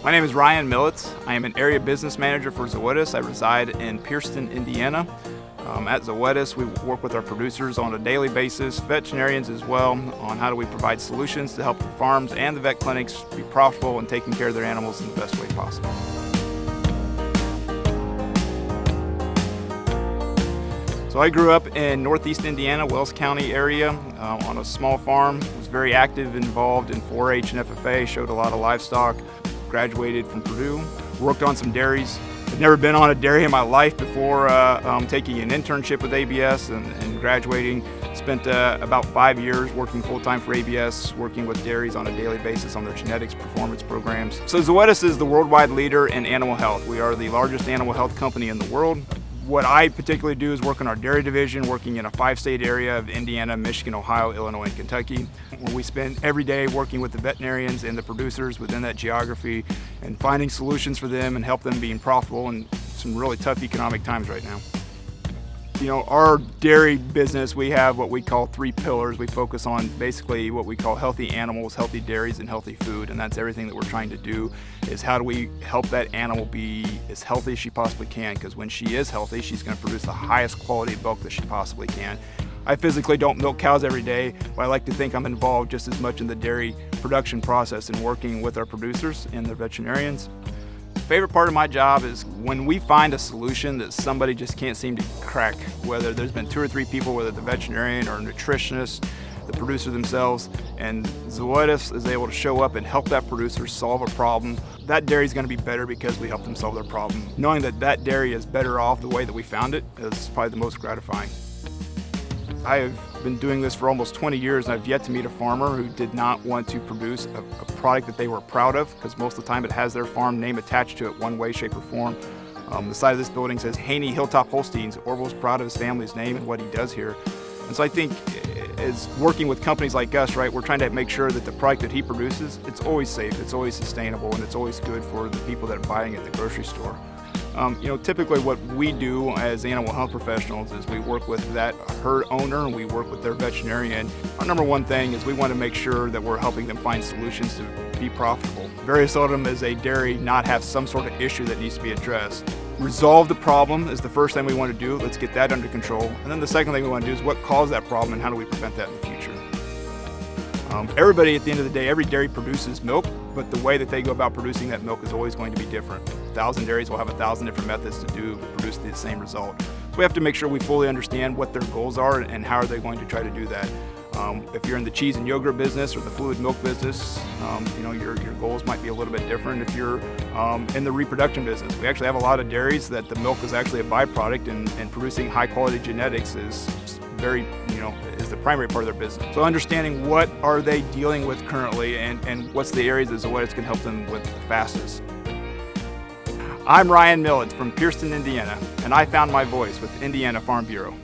My name is Ryan Millett. I am an area business manager for Zoetis. I reside in Pierceton, Indiana. At Zoetis, we work with our producers on a daily basis, veterinarians as well, on how do we provide solutions to help the farms and the vet clinics be profitable and taking care of their animals in the best way possible. So I grew up in northeast Indiana, Wells County area, on a small farm. Was very active, involved in 4-H and FFA, showed a lot of livestock. Graduated from Purdue, worked on some dairies. I'd never been on a dairy in my life before taking an internship with ABS and graduating. Spent about 5 years working full-time for ABS, working with dairies on a daily basis on their genetics performance programs. So Zoetis is the worldwide leader in animal health. We are the largest animal health company in the world. What I particularly do is work in our dairy division, working in a 5-state area of Indiana, Michigan, Ohio, Illinois, and Kentucky, where we spend every day working with the veterinarians and the producers within that geography and finding solutions for them and help them being profitable in some really tough economic times right now. You know, our dairy business, we have what we call 3 pillars. We focus on basically what we call healthy animals, healthy dairies, and healthy food, and that's everything that we're trying to do is how do we help that animal be as healthy as she possibly can, because when she is healthy, she's going to produce the highest quality of milk that she possibly can. I physically don't milk cows every day, but I like to think I'm involved just as much in the dairy production process and working with our producers and the veterinarians. Favorite part of my job is when we find a solution that somebody just can't seem to crack, whether there's been 2 or 3 people, whether the veterinarian or a nutritionist, the producer themselves, and Zoetis is able to show up and help that producer solve a problem. That dairy is going to be better because we help them solve their problem. Knowing that that dairy is better off the way that we found it is probably the most gratifying. I have been doing this for almost 20 years and I've yet to meet a farmer who did not want to produce a product that they were proud of, because most of the time it has their farm name attached to it one way, shape, or form. The side of this building says Haney Hilltop Holsteins. Orville's proud of his family's name and what he does here. And so I think as working with companies like us, right, we're trying to make sure that the product that he produces, it's always safe, it's always sustainable, and it's always good for the people that are buying it at the grocery store. You know, typically what we do as animal health professionals is we work with that herd owner and we work with their veterinarian. Our number one thing is we want to make sure that we're helping them find solutions to be profitable. Very seldom does a dairy not have some sort of issue that needs to be addressed. Resolve the problem is the first thing we want to do. Let's get that under control. And then the second thing we want to do is what caused that problem and how do we prevent that in the future. Everybody at the end of the day, every dairy produces milk, but the way that they go about producing that milk is always going to be different. 1,000 dairies will have 1,000 different methods to produce the same result. So we have to make sure we fully understand what their goals are and how are they going to try to do that. If you're in the cheese and yogurt business or the fluid milk business, you know, your goals might be a little bit different. If you're in the reproduction business, we actually have a lot of dairies that the milk is actually a byproduct, and producing high quality genetics is very, is the primary part of their business. So understanding what are they dealing with currently and what's the areas that Zoetis can help them with the fastest. I'm Ryan Millett from Pierceton, Indiana, and I found my voice with Indiana Farm Bureau.